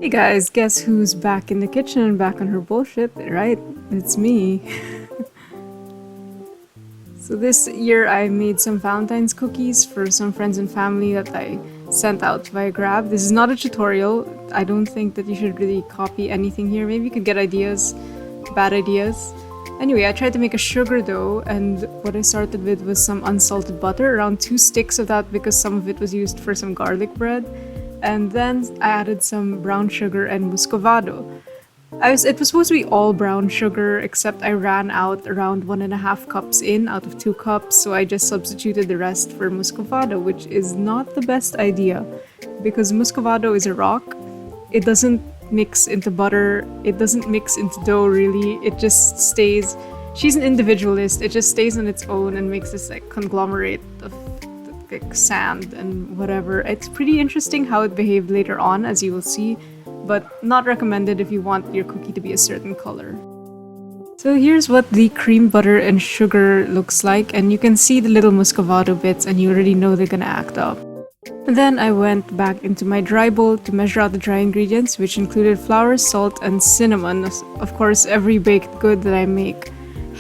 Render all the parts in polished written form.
Hey guys, guess who's back in the kitchen and back on her bullshit, right? It's me. So this year I made some Valentine's cookies for some friends and family that I sent out via Grab. This is not a tutorial. I don't think that you should really copy anything here. Maybe you could get ideas, bad ideas. Anyway, I tried to make a sugar dough, and what I started with was some unsalted butter, around 2 sticks of that because some of it was used for some garlic bread. And then I added some brown sugar and muscovado. It was supposed to be all brown sugar, except I ran out around 1.5 cups in out of 2 cups, so I just substituted the rest for muscovado, which is not the best idea because muscovado is a rock. It doesn't mix into butter, it doesn't mix into dough really, it just stays. She's an individualist, it just stays on its own and makes this like conglomerate of like sand and whatever. It's pretty interesting how it behaved later on, as you will see, but not recommended if you want your cookie to be a certain color. So here's what the cream butter and sugar looks like, and you can see the little muscovado bits and you already know they're gonna act up. And then I went back into my dry bowl to measure out the dry ingredients, which included flour, salt, and cinnamon. Of course, every baked good that I make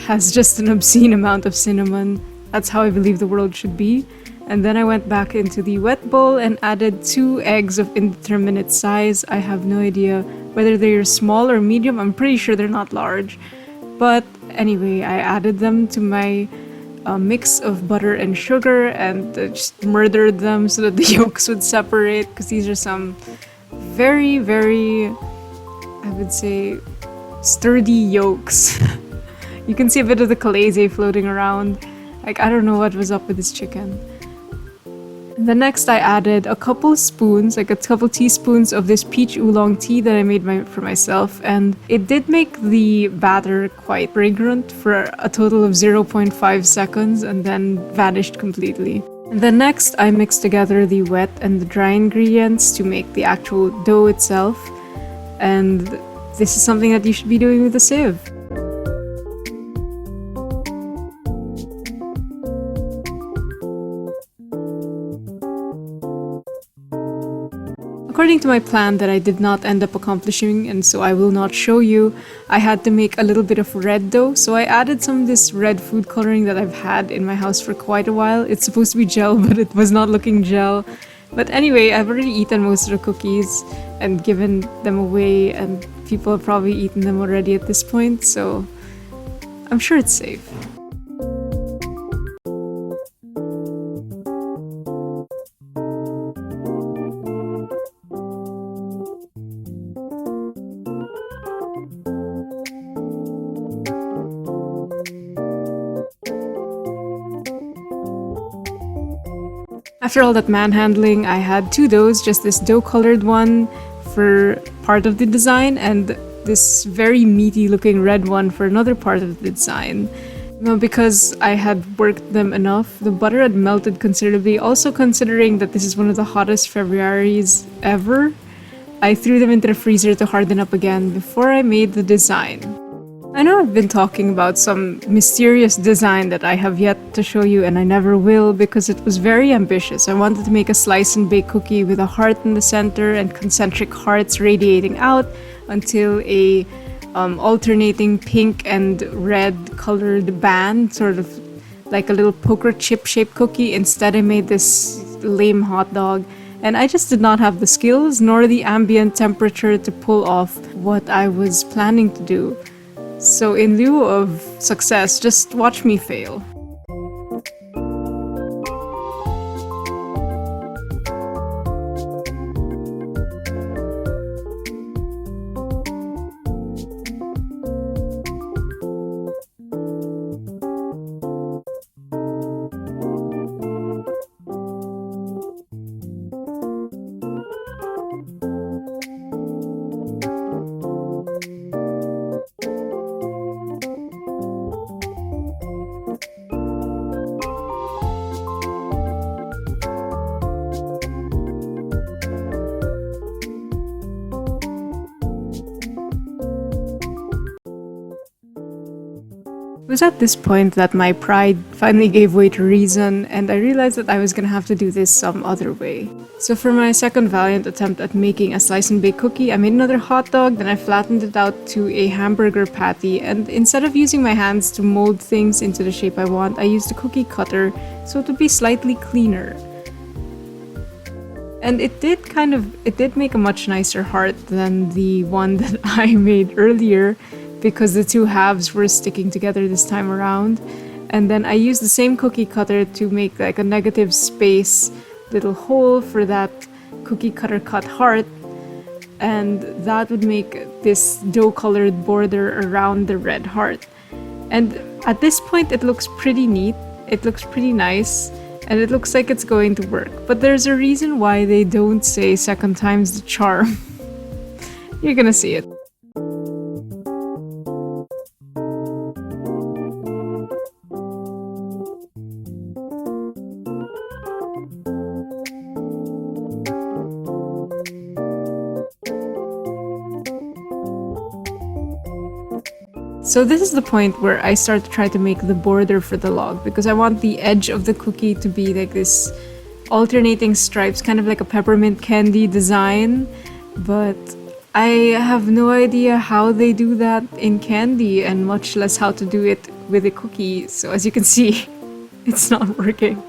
has just an obscene amount of cinnamon. That's how I believe the world should be. And then I went back into the wet bowl and added 2 eggs of indeterminate size. I have no idea whether they're small or medium. I'm pretty sure they're not large. But anyway, I added them to my mix of butter and sugar and just murdered them so that the yolks would separate, because these are some very, very, I would say, sturdy yolks. You can see a bit of the calaze floating around. Like, I don't know what was up with this chicken. The next I added a couple spoons, like a couple teaspoons of this peach oolong tea that I made for myself, and it did make the batter quite fragrant for a total of 0.5 seconds and then vanished completely. And then next I mixed together the wet and the dry ingredients to make the actual dough itself, and this is something that you should be doing with a sieve. According to my plan that I did not end up accomplishing, and so I will not show you, I had to make a little bit of red dough, so I added some of this red food coloring that I've had in my house for quite a while. It's supposed to be gel, but it was not looking gel. But anyway, I've already eaten most of the cookies and given them away, and people have probably eaten them already at this point, so I'm sure it's safe. After all that manhandling, I had 2 doughs, just this dough-colored one for part of the design and this very meaty looking red one for another part of the design. Now, because I had worked them enough, the butter had melted considerably. Also considering that this is one of the hottest Februaries ever, I threw them into the freezer to harden up again before I made the design. I know I've been talking about some mysterious design that I have yet to show you, and I never will because it was very ambitious. I wanted to make a slice and bake cookie with a heart in the center and concentric hearts radiating out until a alternating pink and red colored band, sort of like a little poker chip shaped cookie. Instead, I made this lame hot dog, and I just did not have the skills nor the ambient temperature to pull off what I was planning to do. So in lieu of success, just watch me fail. was at this point that my pride finally gave way to reason, and I realized that I was gonna have to do this some other way. So for my second valiant attempt at making a slice and bake cookie, I made another hot dog, then I flattened it out to a hamburger patty, and instead of using my hands to mold things into the shape I want, I used a cookie cutter so it would be slightly cleaner. And it did make a much nicer heart than the one that I made earlier, because the two halves were sticking together this time around. And then I used the same cookie cutter to make like a negative space little hole for that cookie cutter cut heart, and that would make this dough colored border around the red heart. And at this point it looks pretty neat, it looks pretty nice, and it looks like it's going to work. But there's a reason why they don't say second time's the charm. You're gonna see it. So this is the point where I start to try to make the border for the log, because I want the edge of the cookie to be like this alternating stripes, kind of like a peppermint candy design, but I have no idea how they do that in candy, and much less how to do it with a cookie, so as you can see, it's not working.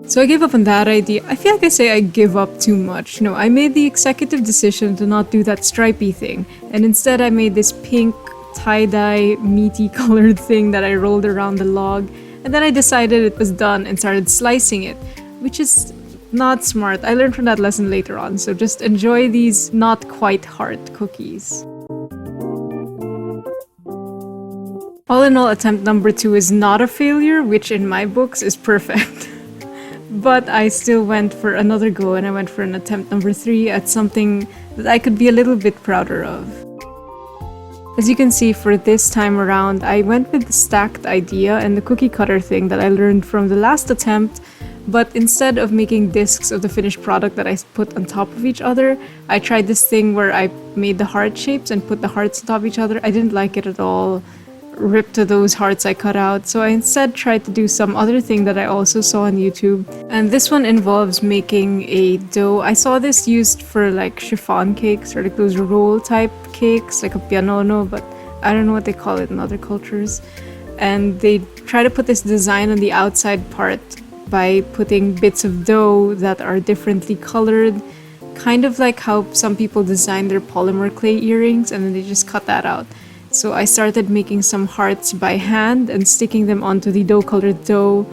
So I gave up on that idea. I feel like I say I give up too much. No, I made the executive decision to not do that stripey thing, and instead I made this pink tie-dye meaty colored thing that I rolled around the log, and then I decided it was done and started slicing it, which is not smart. I learned from that lesson later on, so just enjoy these not quite hard cookies. All in all, attempt number 2 is not a failure, which in my books is perfect. But I still went for another go, and I went for an attempt number 3 at something that I could be a little bit prouder of. As you can see, for this time around, I went with the stacked idea and the cookie cutter thing that I learned from the last attempt, but instead of making discs of the finished product that I put on top of each other, I tried this thing where I made the heart shapes and put the hearts on top of each other. I didn't like it at all. Ripped to those hearts I cut out, so I instead tried to do some other thing that I also saw on YouTube, and this one involves making a dough. I saw this used for like chiffon cakes or like those roll type cakes, like a pianono, but I don't know what they call it in other cultures. And they try to put this design on the outside part by putting bits of dough that are differently colored, kind of like how some people design their polymer clay earrings and then they just cut that out. So I started making some hearts by hand and sticking them onto the dough-colored dough.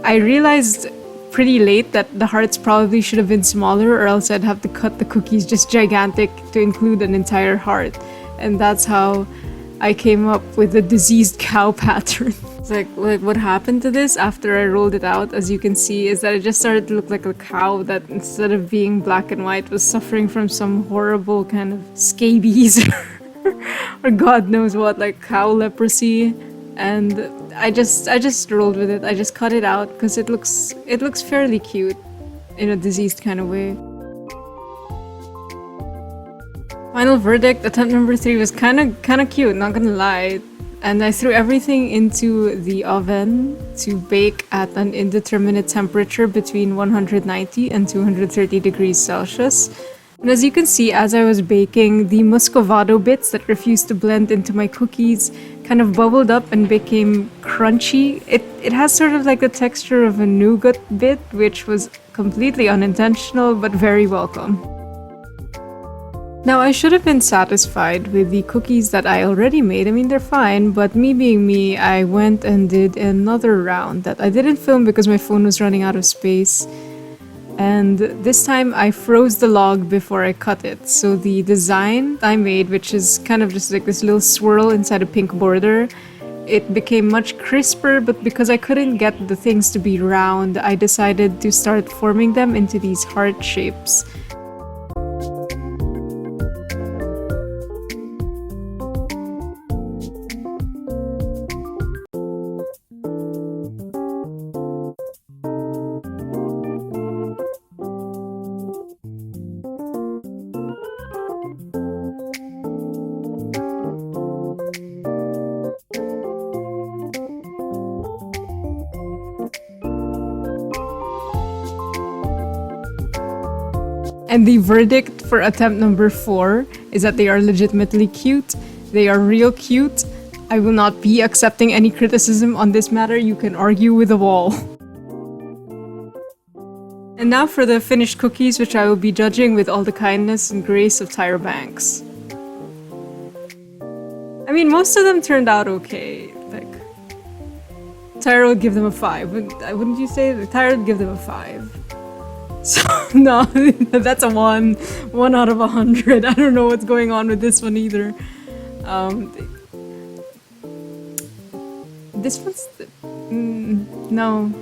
I realized pretty late that the hearts probably should have been smaller, or else I'd have to cut the cookies just gigantic to include an entire heart. And that's how I came up with the diseased cow pattern. It's like what happened to this after I rolled it out, as you can see, is that it just started to look like a cow that, instead of being black and white, was suffering from some horrible kind of scabies or God knows what, like cow leprosy. And I just rolled with it. I just cut it out because it looks fairly cute in a diseased kind of way. Final verdict, attempt number 3 was kind of cute, not gonna lie. And I threw everything into the oven to bake at an indeterminate temperature between 190 and 230 degrees Celsius. And as you can see, as I was baking, the muscovado bits that refused to blend into my cookies kind of bubbled up and became crunchy. It has sort of like the texture of a nougat bit, which was completely unintentional, but very welcome. Now, I should have been satisfied with the cookies that I already made. I mean, they're fine, but me being me, I went and did another round that I didn't film because my phone was running out of space. And this time I froze the log before I cut it. So the design I made, which is kind of just like this little swirl inside a pink border, it became much crisper, but because I couldn't get the things to be round, I decided to start forming them into these heart shapes. And the verdict for attempt number 4 is that they are legitimately cute. They are real cute. I will not be accepting any criticism on this matter. You can argue with the wall. And now for the finished cookies, which I will be judging with all the kindness and grace of Tyra Banks. I mean, most of them turned out okay. Like, Tyra would give them a 5. Wouldn't you say? Tyra would give them a 5. So, no, that's a 1. 1 out of 100. I don't know what's going on with this one either. This one's... no.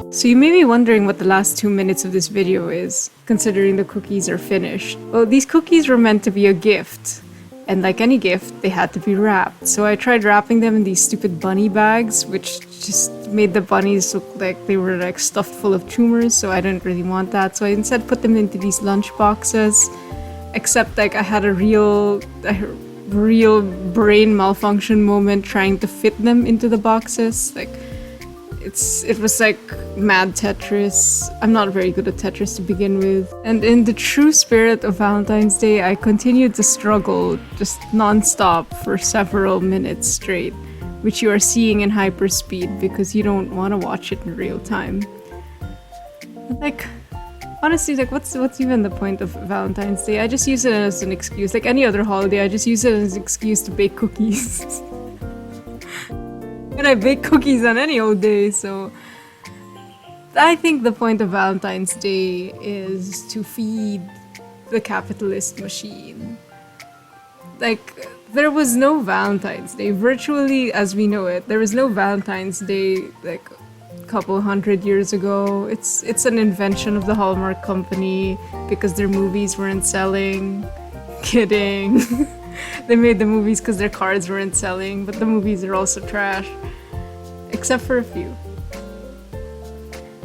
So you may be wondering what the last 2 minutes of this video is, considering the cookies are finished. Well, these cookies were meant to be a gift, and like any gift, they had to be wrapped. So I tried wrapping them in these stupid bunny bags, which just made the bunnies look like they were like stuffed full of tumors, so I didn't really want that. So I instead put them into these lunch boxes, except like I had a real brain malfunction moment trying to fit them into the boxes. Like, it was like mad Tetris. I'm not very good at Tetris to begin with. And in the true spirit of Valentine's Day, I continued to struggle just non-stop for several minutes straight, which you are seeing in hyperspeed because you don't want to watch it in real time. Like, honestly, like what's even the point of Valentine's Day? I just use it as an excuse. Like any other holiday, I just use it as an excuse to bake cookies. And I bake cookies on any old day, so I think the point of Valentine's Day is to feed the capitalist machine. Like, there was no Valentine's Day, virtually as we know it. There was no Valentine's Day like a couple hundred years ago. It's an invention of the Hallmark Company because their movies weren't selling. Kidding. They made the movies because their cards weren't selling, but the movies are also trash. Except for a few.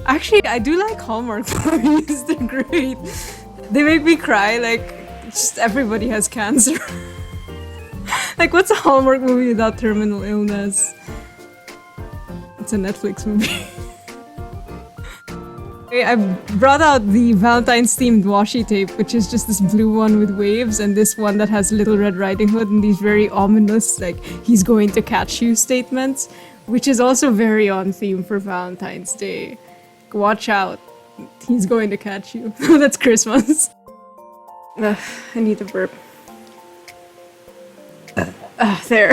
Actually, I do like Hallmark movies. They're great. They make me cry, like, just everybody has cancer. Like, what's a Hallmark movie without terminal illness? It's a Netflix movie. I brought out the Valentine's themed washi tape, which is just this blue one with waves, and this one that has Little Red Riding Hood and these very ominous, like, he's going to catch you statements, which is also very on theme for Valentine's Day. Watch out, he's going to catch you. That's Christmas. Ugh, I need to burp. There.